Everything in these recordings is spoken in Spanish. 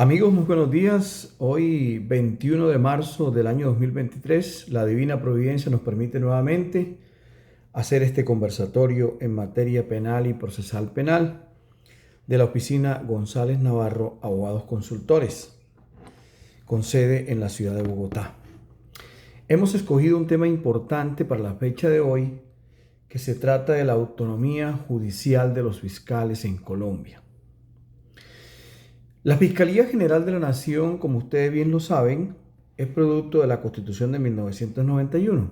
Amigos, muy buenos días. Hoy, 21 de marzo del año 2023, la Divina Providencia nos permite nuevamente hacer este conversatorio en materia penal y procesal penal de la oficina González Navarro, Abogados Consultores, con sede en la ciudad de Bogotá. Hemos escogido un tema importante para la fecha de hoy, que se trata de la autonomía judicial de los fiscales en Colombia. La Fiscalía General de la Nación, como ustedes bien lo saben, es producto de la Constitución de 1991,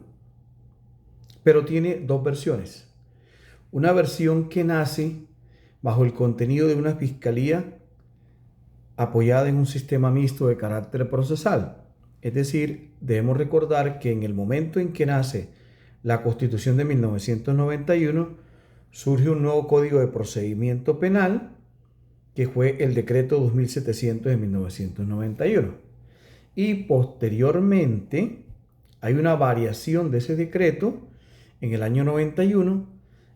pero tiene dos versiones. Una versión que nace bajo el contenido de una fiscalía apoyada en un sistema mixto de carácter procesal. Es decir, debemos recordar que en el momento en que nace la Constitución de 1991, surge un nuevo Código de Procedimiento Penal, que fue el decreto 2700 de 1991. Y posteriormente hay una variación de ese decreto en el año 91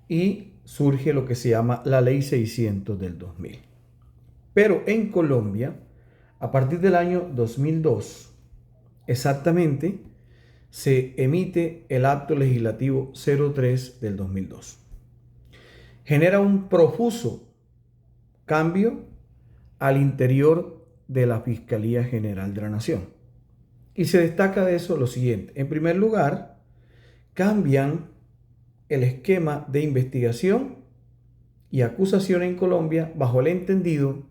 y surge lo que se llama la Ley 600 del 2000. Pero en Colombia, a partir del año 2002, exactamente, se emite el acto legislativo 03 del 2002. Genera un profuso cambio al interior de la Fiscalía General de la Nación. Y se destaca de eso lo siguiente. En primer lugar, cambian el esquema de investigación y acusación en Colombia bajo el entendido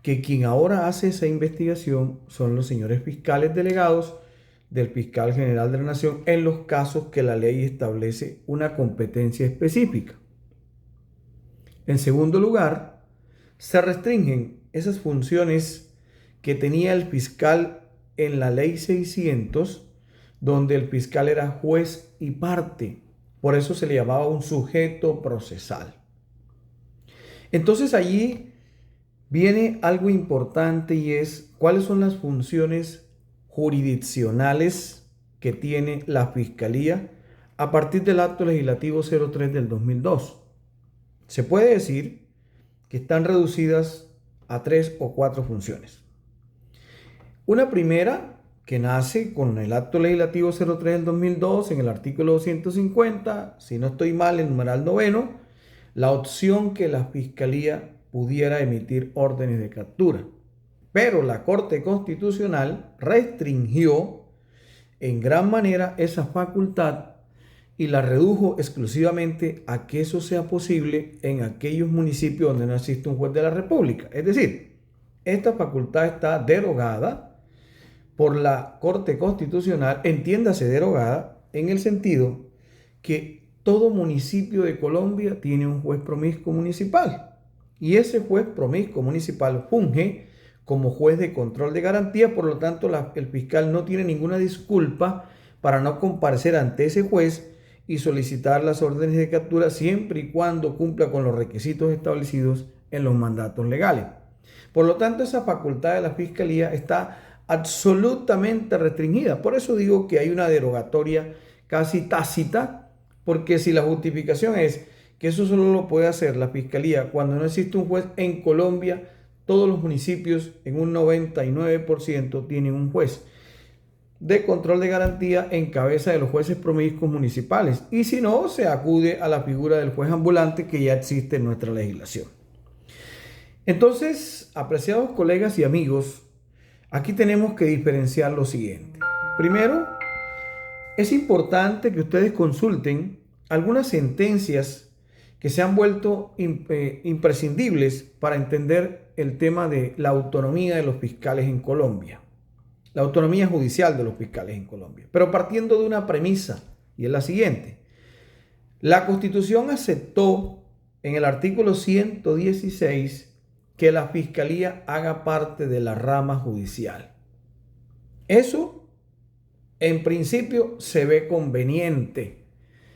que quien ahora hace esa investigación son los señores fiscales delegados del Fiscal General de la Nación en los casos que la ley establece una competencia específica. En segundo lugar, se restringen esas funciones que tenía el fiscal en la Ley 600, donde el fiscal era juez y parte. Por eso se le llamaba un sujeto procesal. Entonces allí viene algo importante y es cuáles son las funciones jurisdiccionales que tiene la Fiscalía a partir del acto legislativo 03 del 2002. Se puede decir que están reducidas a 3 o 4 funciones. Una primera, que nace con el acto legislativo 03 del 2002 en el artículo 250, si no estoy mal, el numeral noveno, la opción que la Fiscalía pudiera emitir órdenes de captura. Pero la Corte Constitucional restringió en gran manera esa facultad y la redujo exclusivamente a que eso sea posible en aquellos municipios donde no existe un juez de la República. Es decir, esta facultad está derogada por la Corte Constitucional, entiéndase derogada en el sentido que todo municipio de Colombia tiene un juez promiscuo municipal y ese juez promiscuo municipal funge como juez de control de garantía, por lo tanto el fiscal no tiene ninguna disculpa para no comparecer ante ese juez y solicitar las órdenes de captura siempre y cuando cumpla con los requisitos establecidos en los mandatos legales. Por lo tanto, esa facultad de la Fiscalía está absolutamente restringida. Por eso digo que hay una derogatoria casi tácita, porque si la justificación es que eso solo lo puede hacer la Fiscalía cuando no existe un juez en Colombia, todos los municipios en un 99% tienen un juez de control de garantía en cabeza de los jueces promiscuos municipales, y si no, se acude a la figura del juez ambulante que ya existe en nuestra legislación. Entonces, apreciados colegas y amigos, aquí tenemos que diferenciar lo siguiente. Primero, es importante que ustedes consulten algunas sentencias que se han vuelto imprescindibles para entender el tema de la autonomía de los fiscales en Colombia. La autonomía judicial de los fiscales en Colombia. Pero partiendo de una premisa, y es la siguiente. La Constitución aceptó en el artículo 116 que la Fiscalía haga parte de la rama judicial. Eso, en principio, se ve conveniente.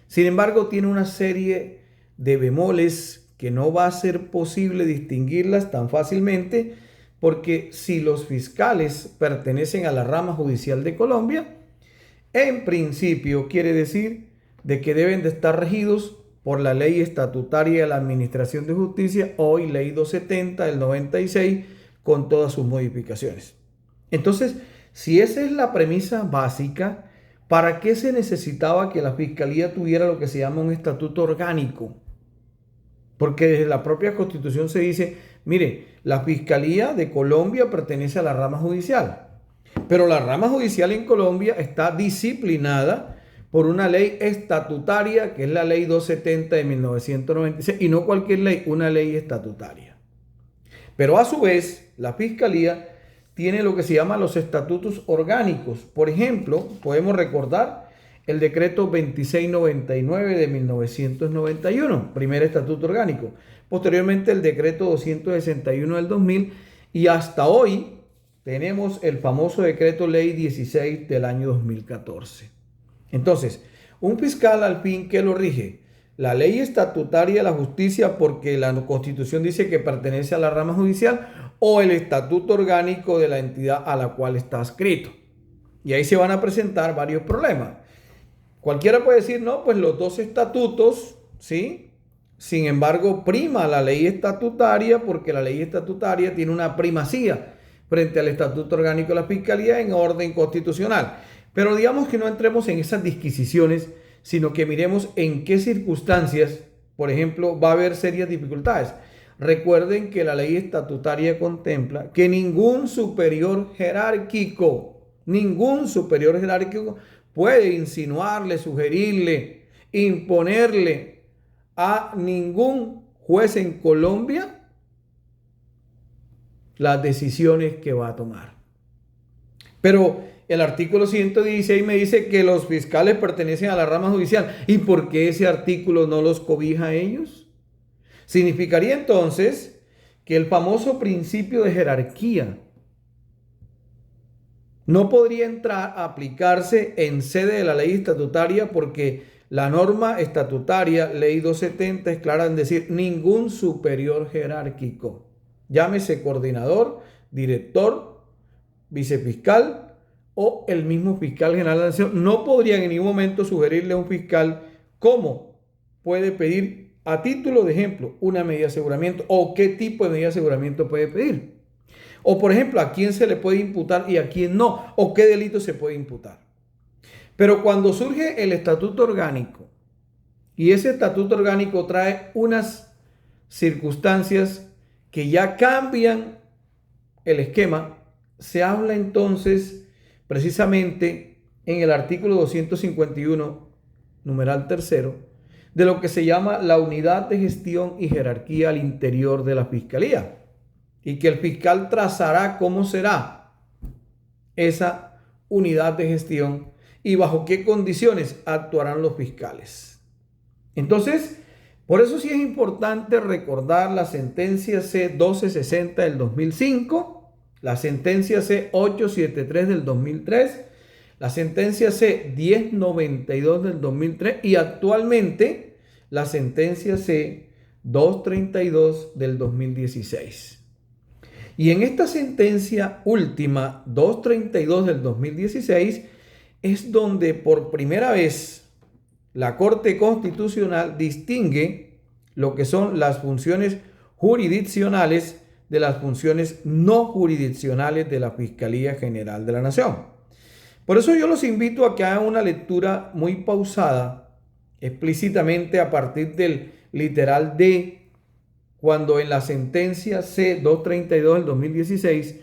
Sin embargo, tiene una serie de bemoles que no va a ser posible distinguirlas tan fácilmente, porque si los fiscales pertenecen a la rama judicial de Colombia, en principio quiere decir de que deben de estar regidos por la Ley Estatutaria de la Administración de Justicia, hoy Ley 270 del 96, con todas sus modificaciones. Entonces, si esa es la premisa básica, ¿para qué se necesitaba que la Fiscalía tuviera lo que se llama un estatuto orgánico? Porque desde la propia Constitución se dice, mire, la Fiscalía de Colombia pertenece a la rama judicial, pero la rama judicial en Colombia está disciplinada por una ley estatutaria, que es la Ley 270 de 1996, y no cualquier ley, una ley estatutaria. Pero a su vez, la Fiscalía tiene lo que se llama los estatutos orgánicos. Por ejemplo, podemos recordar el decreto 2699 de 1991, primer estatuto orgánico. Posteriormente el decreto 261 del 2000 y hasta hoy tenemos el famoso decreto ley 16 del año 2014. Entonces, un fiscal al fin, ¿qué lo rige? La ley estatutaria de la justicia, porque la Constitución dice que pertenece a la rama judicial, o el estatuto orgánico de la entidad a la cual está adscrito. Y ahí se van a presentar varios problemas. Cualquiera puede decir, no, pues los dos estatutos, ¿sí? Sin embargo, prima la ley estatutaria porque la ley estatutaria tiene una primacía frente al estatuto orgánico de la Fiscalía en orden constitucional. Pero digamos que no entremos en esas disquisiciones, sino que miremos en qué circunstancias, por ejemplo, va a haber serias dificultades. Recuerden que la ley estatutaria contempla que ningún superior jerárquico puede insinuarle, sugerirle, imponerle a ningún juez en Colombia las decisiones que va a tomar. Pero el artículo 116 me dice que los fiscales pertenecen a la rama judicial. ¿Y por qué ese artículo no los cobija a ellos? Significaría entonces que el famoso principio de jerarquía no podría entrar a aplicarse en sede de la ley estatutaria porque la norma estatutaria, ley 270, es clara en decir ningún superior jerárquico. Llámese coordinador, director, vicefiscal o el mismo fiscal general de la Nación. No podrían en ningún momento sugerirle a un fiscal cómo puede pedir, a título de ejemplo, una medida de aseguramiento o qué tipo de medida de aseguramiento puede pedir. O, por ejemplo, a quién se le puede imputar y a quién no, o qué delito se puede imputar. Pero cuando surge el estatuto orgánico, y ese estatuto orgánico trae unas circunstancias que ya cambian el esquema, se habla entonces precisamente en el artículo 251, numeral tercero, de lo que se llama la unidad de gestión y jerarquía al interior de la Fiscalía. Y que el fiscal trazará cómo será esa unidad de gestión y bajo qué condiciones actuarán los fiscales. Entonces, por eso sí es importante recordar la sentencia C-1260 del 2005, la sentencia C-873 del 2003, la sentencia C-1092 del 2003 y actualmente la sentencia C-232 del 2016. Y en esta sentencia última, 232 del 2016, es donde por primera vez la Corte Constitucional distingue lo que son las funciones jurisdiccionales de las funciones no jurisdiccionales de la Fiscalía General de la Nación. Por eso yo los invito a que hagan una lectura muy pausada, explícitamente a partir del literal D, cuando en la sentencia C-232 del 2016,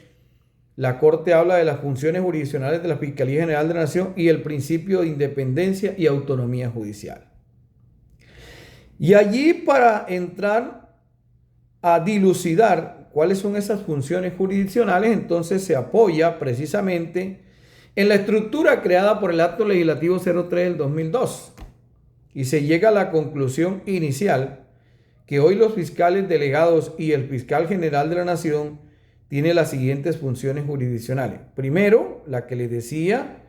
la Corte habla de las funciones jurisdiccionales de la Fiscalía General de la Nación y el principio de independencia y autonomía judicial. Y allí, para entrar a dilucidar cuáles son esas funciones jurisdiccionales, entonces se apoya precisamente en la estructura creada por el Acto Legislativo 03 del 2002 y se llega a la conclusión inicial que hoy los fiscales delegados y el fiscal general de la Nación tienen las siguientes funciones jurisdiccionales. Primero, la que les decía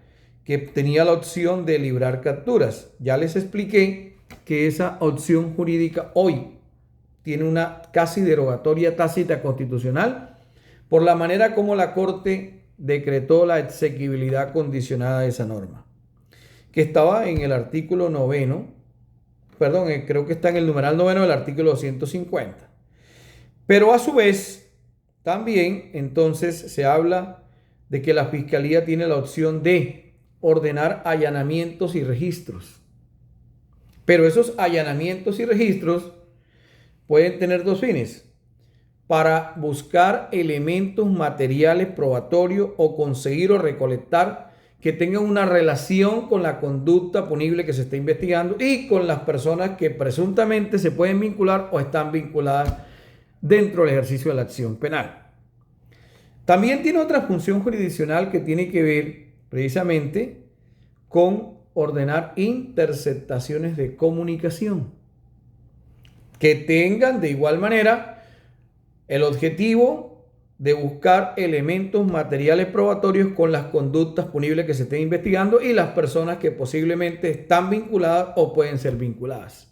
que tenía la opción de librar capturas. Ya les expliqué que esa opción jurídica hoy tiene una casi derogatoria tácita constitucional por la manera como la Corte decretó la exequibilidad condicionada de esa norma, que estaba en el artículo 9, creo que está en el numeral 9 del artículo 250. Pero a su vez, también entonces se habla de que la Fiscalía tiene la opción de ordenar allanamientos y registros. Pero esos allanamientos y registros pueden tener dos fines: para buscar elementos materiales probatorios o conseguir o recolectar que tengan una relación con la conducta punible que se está investigando y con las personas que presuntamente se pueden vincular o están vinculadas dentro del ejercicio de la acción penal. También tiene otra función jurisdiccional que tiene que ver precisamente con ordenar interceptaciones de comunicación que tengan de igual manera el objetivo de buscar elementos materiales probatorios con las conductas punibles que se estén investigando y las personas que posiblemente están vinculadas o pueden ser vinculadas.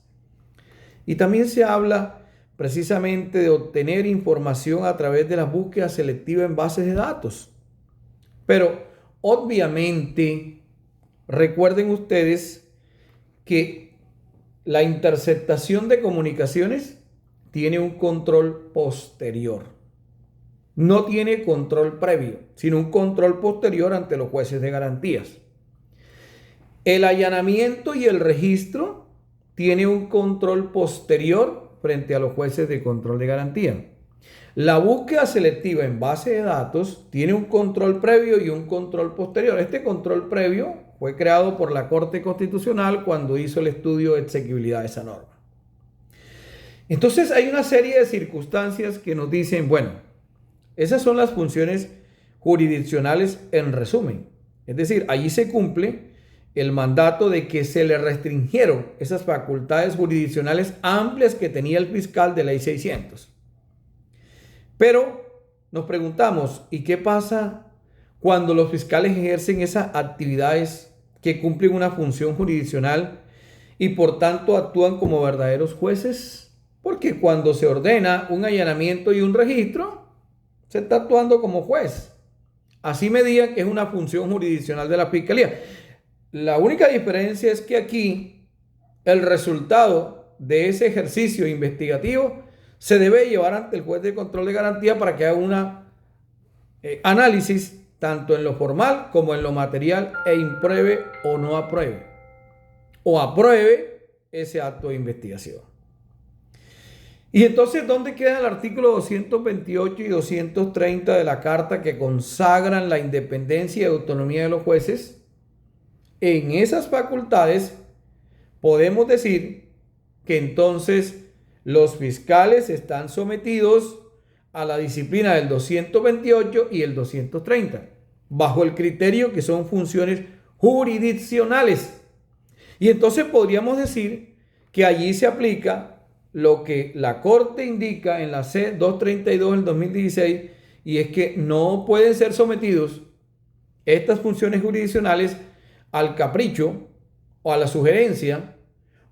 Y también se habla precisamente de obtener información a través de las búsquedas selectivas en bases de datos. Pero obviamente, recuerden ustedes que la interceptación de comunicaciones tiene un control posterior. No tiene control previo, sino un control posterior ante los jueces de garantías. El allanamiento y el registro tiene un control posterior frente a los jueces de control de garantía. La búsqueda selectiva en base de datos tiene un control previo y un control posterior. Este control previo fue creado por la Corte Constitucional cuando hizo el estudio de exequibilidad de esa norma. Entonces hay una serie de circunstancias que nos dicen, bueno, esas son las funciones jurisdiccionales en resumen. Es decir, allí se cumple el mandato de que se le restringieron esas facultades jurisdiccionales amplias que tenía el fiscal de Ley 600. Pero nos preguntamos, ¿y qué pasa cuando los fiscales ejercen esas actividades que cumplen una función jurisdiccional y por tanto actúan como verdaderos jueces? Porque cuando se ordena un allanamiento y un registro, se está actuando como juez. Así me digan que es una función jurisdiccional de la Fiscalía. La única diferencia es que aquí el resultado de ese ejercicio investigativo se debe llevar ante el juez de control de garantía para que haga un análisis tanto en lo formal como en lo material e impruebe o no apruebe o apruebe ese acto de investigación. Y entonces, ¿dónde queda el artículo 228 y 230 de la Carta que consagran la independencia y autonomía de los jueces? En esas facultades podemos decir que entonces los fiscales están sometidos a la disciplina del 228 y el 230, bajo el criterio que son funciones jurisdiccionales. Y entonces podríamos decir que allí se aplica lo que la Corte indica en la C-232 del 2016, y es que no pueden ser sometidos estas funciones jurisdiccionales al capricho o a la sugerencia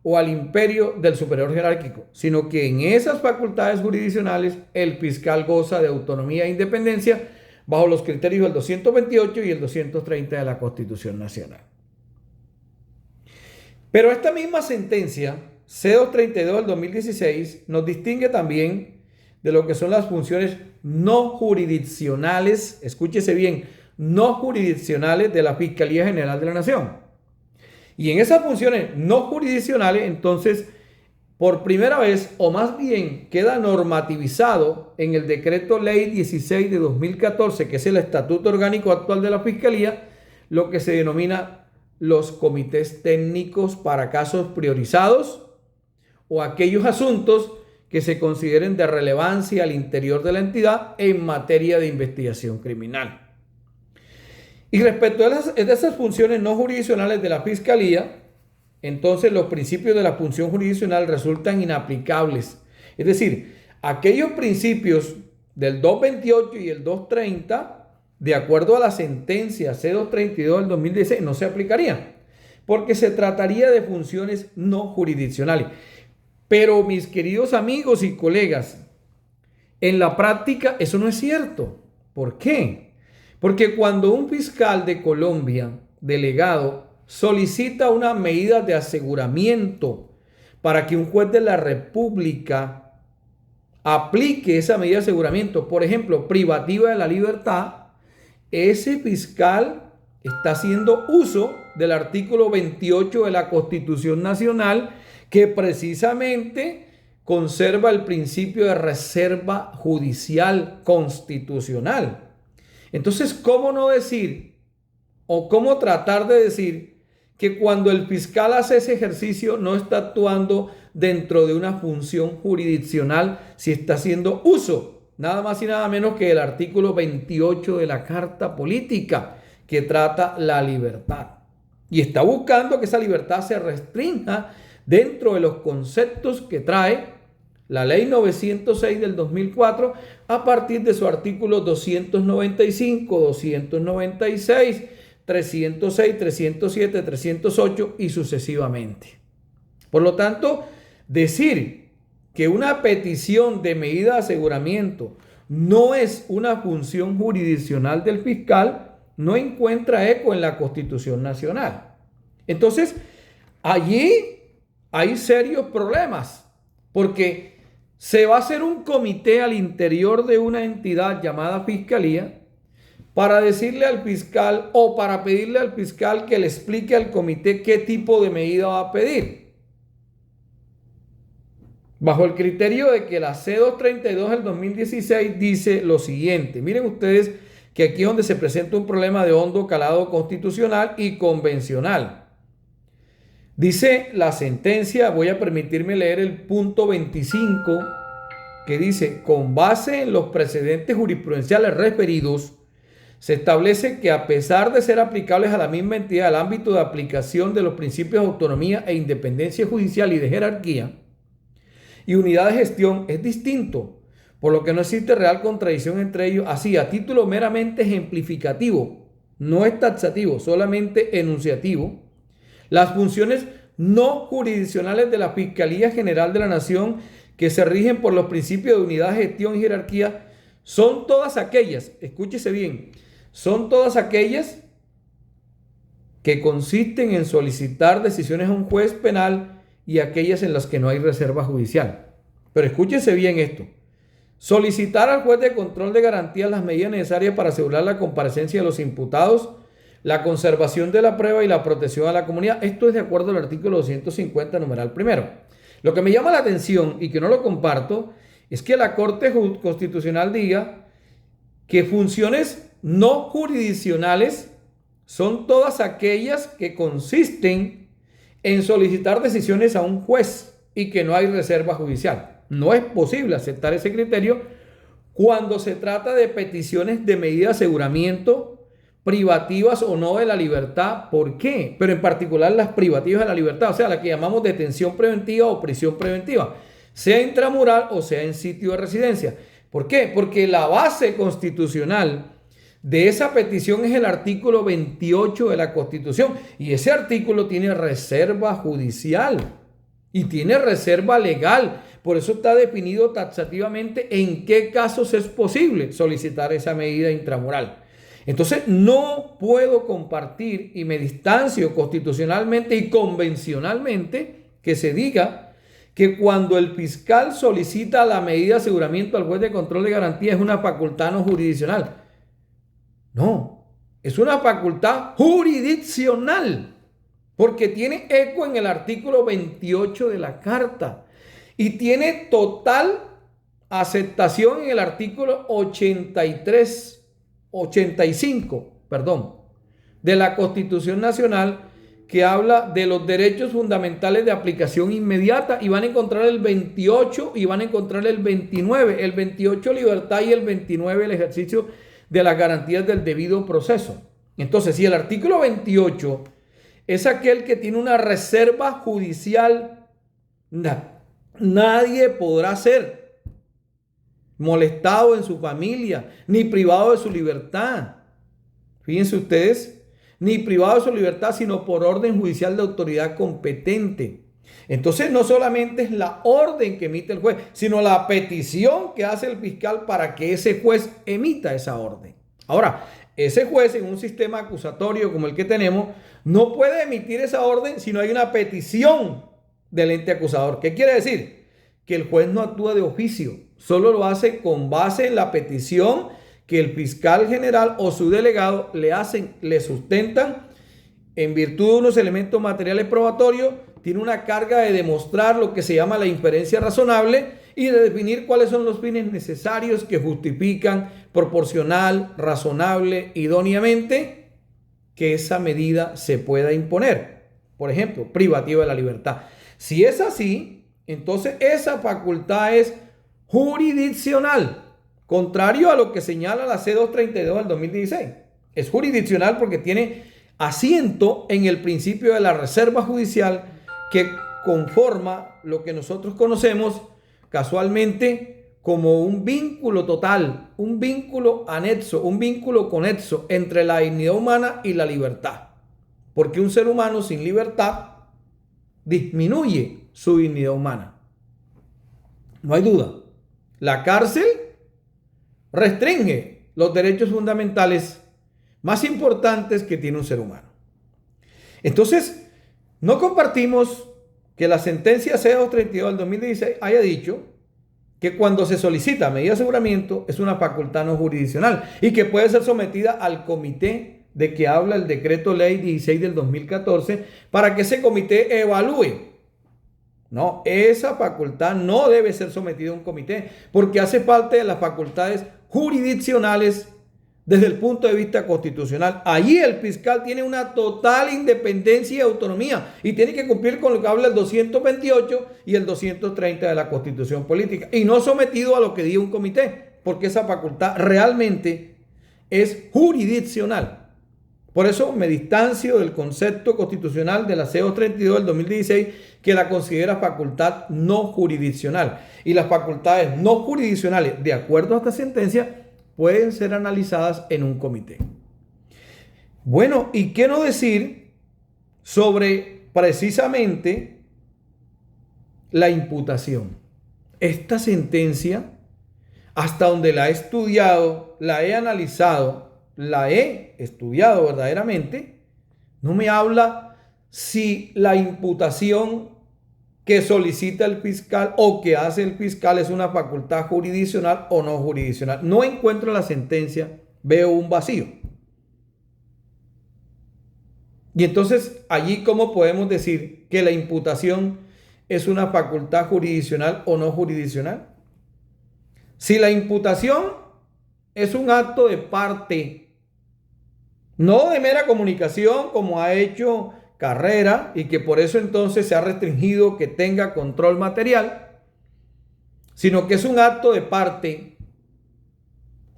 o al imperio del superior jerárquico, sino que en esas facultades jurisdiccionales el fiscal goza de autonomía e independencia bajo los criterios del 228 y el 230 de la Constitución Nacional. Pero esta misma sentencia C-232 del 2016 nos distingue también de lo que son las funciones no jurisdiccionales, escúchese bien, no jurisdiccionales de la Fiscalía General de la Nación. Y en esas funciones no jurisdiccionales, entonces, por primera vez, o más bien queda normativizado en el Decreto Ley 16 de 2014, que es el Estatuto Orgánico actual de la Fiscalía, lo que se denomina los comités técnicos para casos priorizados o aquellos asuntos que se consideren de relevancia al interior de la entidad en materia de investigación criminal. Y respecto a esas funciones no jurisdiccionales de la Fiscalía, entonces los principios de la función jurisdiccional resultan inaplicables. Es decir, aquellos principios del 228 y el 230, de acuerdo a la sentencia C-232 del 2016, no se aplicarían, porque se trataría de funciones no jurisdiccionales. Pero mis queridos amigos y colegas, en la práctica eso no es cierto. ¿Por qué? Porque cuando un fiscal de Colombia, delegado, solicita una medida de aseguramiento para que un juez de la República aplique esa medida de aseguramiento, por ejemplo, privativa de la libertad, ese fiscal está haciendo uso del artículo 28 de la Constitución Nacional, que precisamente conserva el principio de reserva judicial constitucional. Entonces, ¿cómo no decir o cómo tratar de decir que cuando el fiscal hace ese ejercicio no está actuando dentro de una función jurisdiccional si está haciendo uso nada más y nada menos que el artículo 28 de la Carta Política, que trata la libertad? Y está buscando que esa libertad se restrinja dentro de los conceptos que trae la Ley 906 del 2004 a partir de su artículo 295, 296, 306, 307, 308 y sucesivamente. Por lo tanto, decir que una petición de medida de aseguramiento no es una función jurisdiccional del fiscal no encuentra eco en la Constitución Nacional. Entonces, allí hay serios problemas, porque se va a hacer un comité al interior de una entidad llamada Fiscalía para decirle al fiscal o para pedirle al fiscal que le explique al comité qué tipo de medida va a pedir, bajo el criterio de que la C232 del 2016 dice lo siguiente. Miren ustedes que aquí es donde se presenta un problema de hondo calado constitucional y convencional. Dice la sentencia, voy a permitirme leer el punto 25, que dice: con base en los precedentes jurisprudenciales referidos, se establece que a pesar de ser aplicables a la misma entidad el ámbito de aplicación de los principios de autonomía e independencia judicial y de jerarquía y unidad de gestión es distinto, por lo que no existe real contradicción entre ellos. Así, a título meramente ejemplificativo, no es taxativo, solamente enunciativo, las funciones no jurisdiccionales de la Fiscalía General de la Nación, que se rigen por los principios de unidad, gestión y jerarquía, son todas aquellas, escúchese bien, son todas aquellas que consisten en solicitar decisiones a un juez penal y aquellas en las que no hay reserva judicial. Pero escúchese bien esto: solicitar al juez de control de garantías las medidas necesarias para asegurar la comparecencia de los imputados, la conservación de la prueba y la protección a la comunidad. Esto es de acuerdo al artículo 250, numeral primero. Lo que me llama la atención y que no lo comparto es que la Corte Constitucional diga que funciones no jurisdiccionales son todas aquellas que consisten en solicitar decisiones a un juez y que no hay reserva judicial. No es posible aceptar ese criterio cuando se trata de peticiones de medida de aseguramiento privativas o no de la libertad. ¿Por qué? Pero en particular las privativas de la libertad, o sea, la que llamamos detención preventiva o prisión preventiva, sea intramural o sea en sitio de residencia. ¿Por qué? Porque la base constitucional de esa petición es el artículo 28 de la Constitución, y ese artículo tiene reserva judicial y tiene reserva legal. Por eso está definido taxativamente en qué casos es posible solicitar esa medida intramural. Entonces no puedo compartir y me distancio constitucionalmente y convencionalmente que se diga que cuando el fiscal solicita la medida de aseguramiento al juez de control de garantía es una facultad no jurisdiccional. No, es una facultad jurisdiccional porque tiene eco en el artículo 28 de la Carta y tiene total aceptación en el artículo 85, de la Constitución Nacional, que habla de los derechos fundamentales de aplicación inmediata, y van a encontrar el 28 y van a encontrar el 29. El 28 libertad y el 29 el ejercicio de las garantías del debido proceso. Entonces, si el artículo 28 es aquel que tiene una reserva judicial, nadie podrá ser molestado en su familia, ni privado de su libertad. Fíjense ustedes, ni privado de su libertad, sino por orden judicial de autoridad competente. Entonces, no solamente es la orden que emite el juez, sino la petición que hace el fiscal para que ese juez emita esa orden. Ahora, ese juez en un sistema acusatorio como el que tenemos, no puede emitir esa orden si no hay una petición del ente acusador. ¿Qué quiere decir? que el juez no actúa de oficio, solo lo hace con base en la petición que el fiscal general o su delegado le sustentan en virtud de unos elementos materiales probatorios. Tiene una carga de demostrar lo que se llama la inferencia razonable y de definir cuáles son los fines necesarios que justifican proporcional, razonable, idóneamente que esa medida se pueda imponer. Por ejemplo, privativa de la libertad. Si es así, entonces esa facultad es jurisdiccional, contrario a lo que señala la C-232 del 2016. Es jurisdiccional porque tiene asiento en el principio de la reserva judicial que conforma lo que nosotros conocemos casualmente como un vínculo total, un vínculo anexo, un vínculo conexo entre la dignidad humana y la libertad. Porque un ser humano sin libertad disminuye su dignidad humana. No hay duda. La cárcel restringe los derechos fundamentales más importantes que tiene un ser humano. Entonces, no compartimos que la sentencia C-232 del 2016 haya dicho que cuando se solicita medida de aseguramiento es una facultad no jurisdiccional y que puede ser sometida al comité de que habla el decreto ley 16 del 2014 para que ese comité evalúe. No, esa facultad no debe ser sometida a un comité porque hace parte de las facultades jurisdiccionales desde el punto de vista constitucional. Allí el fiscal tiene una total independencia y autonomía y tiene que cumplir con lo que habla el 228 y el 230 de la Constitución Política y no sometido a lo que diga un comité, porque esa facultad realmente es jurisdiccional. Por eso me distancio del concepto constitucional de la C-232 del 2016 que la considera facultad no jurisdiccional. Y las facultades no jurisdiccionales, de acuerdo a esta sentencia, pueden ser analizadas en un comité. Bueno, ¿y qué no decir sobre precisamente la imputación? Esta sentencia, hasta donde la he estudiado, la he analizado, la he estudiado verdaderamente, no me habla si la imputación que solicita el fiscal o que hace el fiscal es una facultad jurisdiccional o no jurisdiccional. No encuentro en la sentencia, veo un vacío. Y entonces, allí, ¿cómo podemos decir que la imputación es una facultad jurisdiccional o no jurisdiccional? Si la imputación es un acto de parte, no de mera comunicación como ha hecho Carrera y que por eso entonces se ha restringido que tenga control material, sino que es un acto de parte.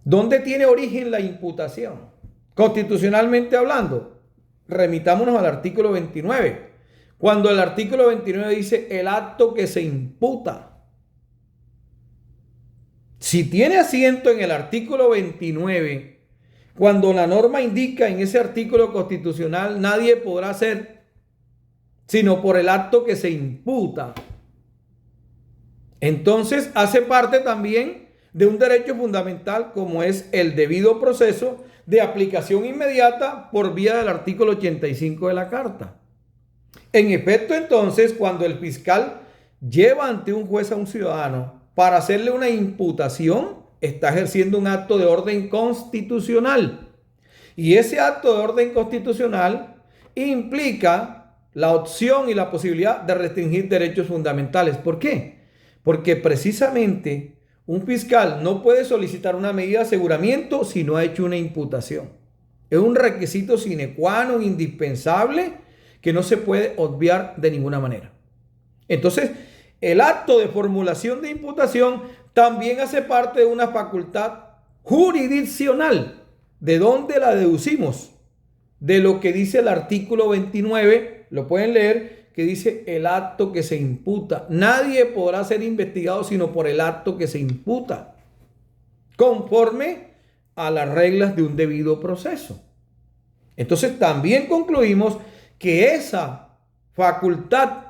¿Dónde tiene origen la imputación? Constitucionalmente hablando, remitámonos al artículo 29. Cuando el artículo 29 dice el acto que se imputa. Si tiene asiento en el artículo 29, cuando la norma indica en ese artículo constitucional, nadie podrá hacer sino por el acto que se imputa. Entonces hace parte también de un derecho fundamental como es el debido proceso de aplicación inmediata por vía del artículo 85 de la Carta. En efecto, entonces, cuando el fiscal lleva ante un juez a un ciudadano para hacerle una imputación, está ejerciendo un acto de orden constitucional. Y ese acto de orden constitucional implica la opción y la posibilidad de restringir derechos fundamentales. ¿Por qué? Porque precisamente un fiscal no puede solicitar una medida de aseguramiento si no ha hecho una imputación. Es un requisito sine qua non indispensable que no se puede obviar de ninguna manera. Entonces, el acto de formulación de imputación también hace parte de una facultad jurisdiccional. ¿De dónde la deducimos? De lo que dice el artículo 29, lo pueden leer, que dice el acto que se imputa. Nadie podrá ser investigado sino por el acto que se imputa, conforme a las reglas de un debido proceso. Entonces también concluimos que esa facultad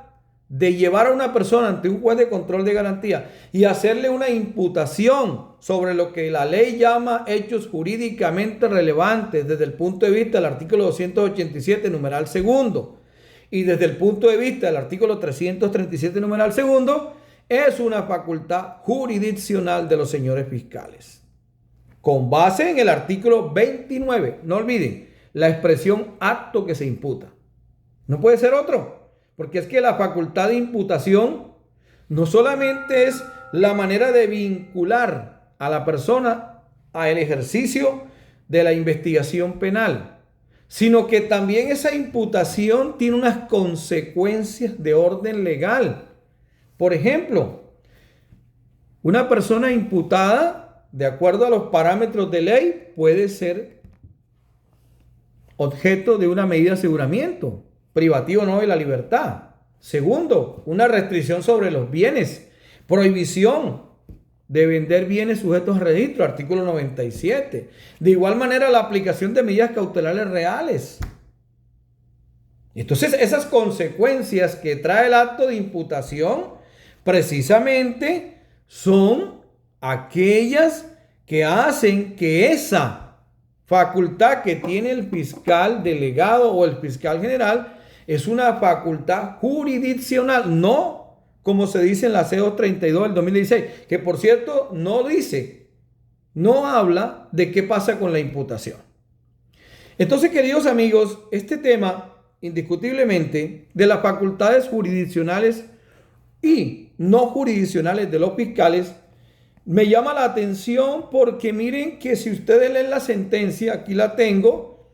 de llevar a una persona ante un juez de control de garantía y hacerle una imputación sobre lo que la ley llama hechos jurídicamente relevantes desde el punto de vista del artículo 287, numeral segundo, y desde el punto de vista del artículo 337, numeral segundo, es una facultad jurisdiccional de los señores fiscales. Con base en el artículo 29, no olviden, la expresión acto que se imputa. No puede ser otro, porque es que la facultad de imputación no solamente es la manera de vincular a la persona al ejercicio de la investigación penal, sino que también esa imputación tiene unas consecuencias de orden legal. Por ejemplo, una persona imputada, de acuerdo a los parámetros de ley, puede ser objeto de una medida de aseguramiento, privativo no de la libertad. Segundo, una restricción sobre los bienes, prohibición de vender bienes sujetos a registro, artículo 97. De igual manera, la aplicación de medidas cautelares reales. Entonces, esas consecuencias que trae el acto de imputación, precisamente son aquellas que hacen que esa facultad que tiene el fiscal delegado o el fiscal general es una facultad jurisdiccional, no como se dice en la C232 del 2016, que por cierto no habla de qué pasa con la imputación. Entonces, queridos amigos, este tema indiscutiblemente de las facultades jurisdiccionales y no jurisdiccionales de los fiscales me llama la atención porque miren que si ustedes leen la sentencia, aquí la tengo,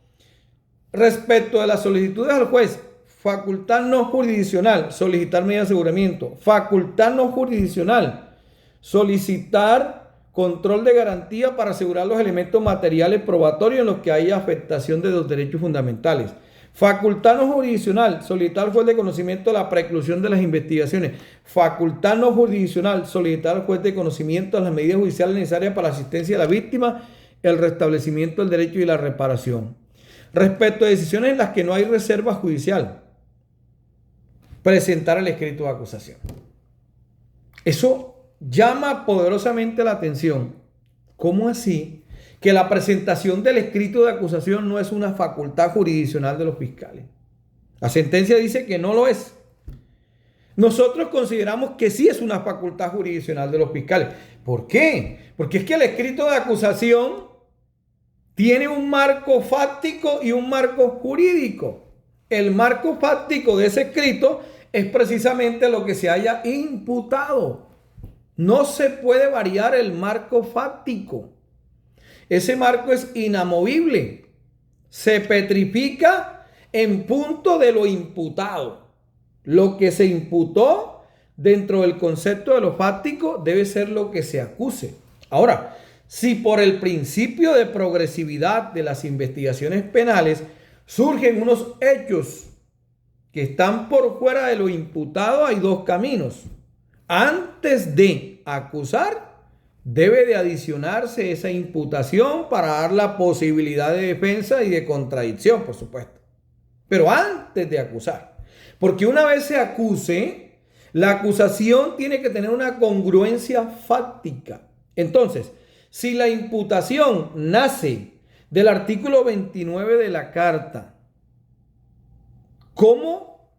respecto de las solicitudes al juez, facultad no jurisdiccional, solicitar medida de aseguramiento, facultad no jurisdiccional, solicitar control de garantía para asegurar los elementos materiales probatorios en los que haya afectación de los derechos fundamentales. Facultad no jurisdiccional, solicitar al juez de conocimiento la preclusión de las investigaciones. Facultad no jurisdiccional, solicitar al juez de conocimiento de las medidas judiciales necesarias para la asistencia de la víctima, el restablecimiento del derecho y la reparación. Respecto a decisiones en las que no hay reserva judicial, presentar el escrito de acusación. Eso llama poderosamente la atención. ¿Cómo así? Que la presentación del escrito de acusación no es una facultad jurisdiccional de los fiscales. La sentencia dice que no lo es. Nosotros consideramos que sí es una facultad jurisdiccional de los fiscales. ¿Por qué? Porque es que el escrito de acusación tiene un marco fáctico y un marco jurídico. El marco fáctico de ese escrito es precisamente lo que se haya imputado. No se puede variar el marco fáctico. Ese marco es inamovible. Se petrifica en punto de lo imputado. Lo que se imputó dentro del concepto de lo fáctico debe ser lo que se acuse. Ahora, si por el principio de progresividad de las investigaciones penales surgen unos hechos que están por fuera de lo imputado, hay dos caminos. Antes de acusar, debe de adicionarse esa imputación para dar la posibilidad de defensa y de contradicción, por supuesto. Pero antes de acusar. Porque una vez se acuse, la acusación tiene que tener una congruencia fáctica. Entonces, si la imputación nace del artículo 29 de la Carta, ¿cómo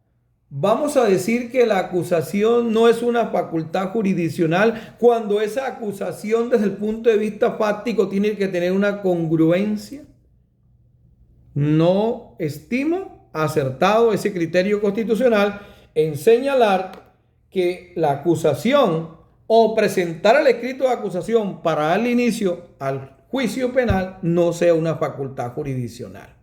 vamos a decir que la acusación no es una facultad jurisdiccional cuando esa acusación desde el punto de vista fáctico tiene que tener una congruencia? No estimo acertado ese criterio constitucional en señalar que la acusación o presentar el escrito de acusación para darle inicio al juicio penal no sea una facultad jurisdiccional.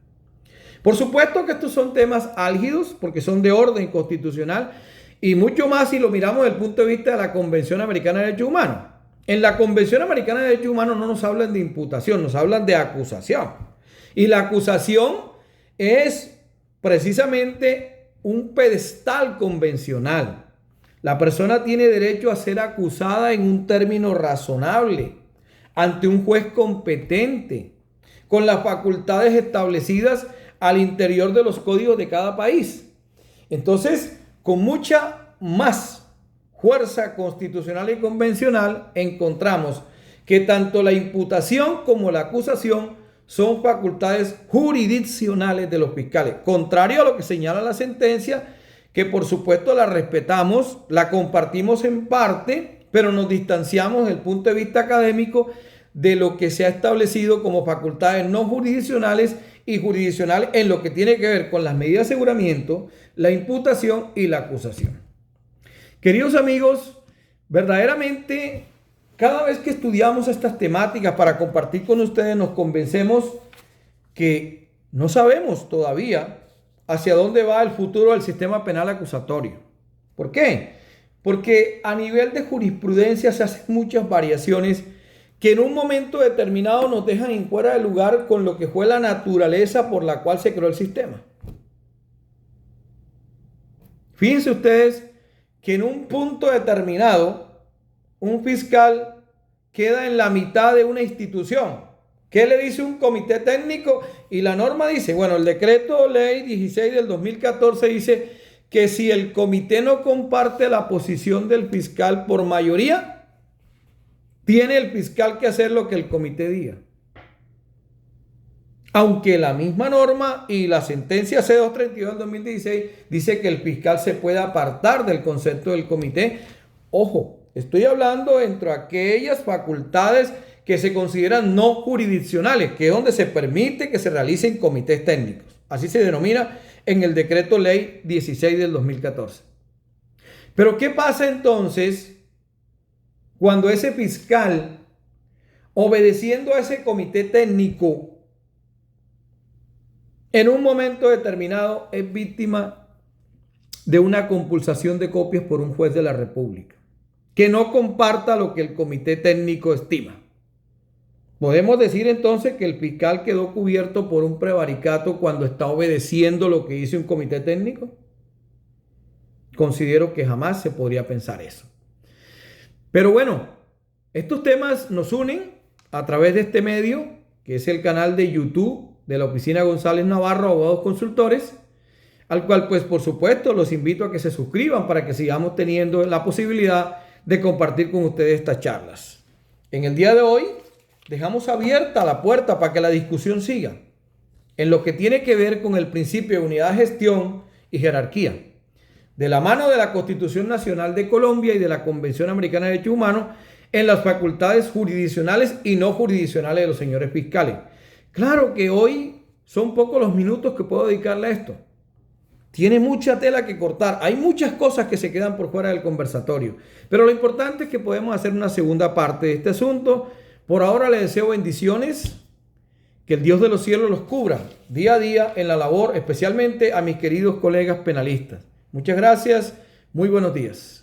Por supuesto que estos son temas álgidos porque son de orden constitucional y mucho más si lo miramos desde el punto de vista de la Convención Americana de Derechos Humanos. En la Convención Americana de Derechos Humanos no nos hablan de imputación, nos hablan de acusación. Y la acusación es precisamente un pedestal convencional. La persona tiene derecho a ser acusada en un término razonable ante un juez competente con las facultades establecidas al interior de los códigos de cada país. Entonces, con mucha más fuerza constitucional y convencional, encontramos que tanto la imputación como la acusación son facultades jurisdiccionales de los fiscales, contrario a lo que señala la sentencia, que por supuesto la respetamos, la compartimos en parte, pero nos distanciamos desde el punto de vista académico de lo que se ha establecido como facultades no jurisdiccionales y jurisdiccionales en lo que tiene que ver con las medidas de aseguramiento, la imputación y la acusación. Queridos amigos, verdaderamente cada vez que estudiamos estas temáticas para compartir con ustedes nos convencemos que no sabemos todavía hacia dónde va el futuro del sistema penal acusatorio. ¿Por qué? Porque a nivel de jurisprudencia se hacen muchas variaciones que en un momento determinado nos dejan en fuera de lugar con lo que fue la naturaleza por la cual se creó el sistema. Fíjense ustedes que en un punto determinado un fiscal queda en la mitad de una institución. ¿Qué le dice un comité técnico? Y la norma dice, bueno, el decreto ley 16 del 2014 dice que si el comité no comparte la posición del fiscal por mayoría, tiene el fiscal que hacer lo que el comité diga. Aunque la misma norma y la sentencia C232 del 2016 dice que el fiscal se puede apartar del concepto del comité. Ojo, estoy hablando dentro de aquellas facultades que se consideran no jurisdiccionales, que es donde se permite que se realicen comités técnicos. Así se denomina en el decreto ley 16 del 2014. Pero ¿qué pasa entonces cuando ese fiscal, obedeciendo a ese comité técnico, en un momento determinado es víctima de una compulsación de copias por un juez de la República, que no comparta lo que el comité técnico estima? ¿Podemos decir entonces que el fiscal quedó cubierto por un prevaricato cuando está obedeciendo lo que dice un comité técnico? Considero que jamás se podría pensar eso. Pero bueno, estos temas nos unen a través de este medio, que es el canal de YouTube de la Oficina González Navarro, Abogados Consultores, al cual pues por supuesto los invito a que se suscriban para que sigamos teniendo la posibilidad de compartir con ustedes estas charlas. En el día de hoy dejamos abierta la puerta para que la discusión siga en lo que tiene que ver con el principio de unidad de gestión y jerarquía, de la mano de la Constitución Nacional de Colombia y de la Convención Americana de Derechos Humanos en las facultades jurisdiccionales y no jurisdiccionales de los señores fiscales. Claro que hoy son pocos los minutos que puedo dedicarle a esto. Tiene mucha tela que cortar. Hay muchas cosas que se quedan por fuera del conversatorio. Pero lo importante es que podemos hacer una segunda parte de este asunto. Por ahora les deseo bendiciones. Que el Dios de los cielos los cubra día a día en la labor, especialmente a mis queridos colegas penalistas. Muchas gracias. Muy buenos días.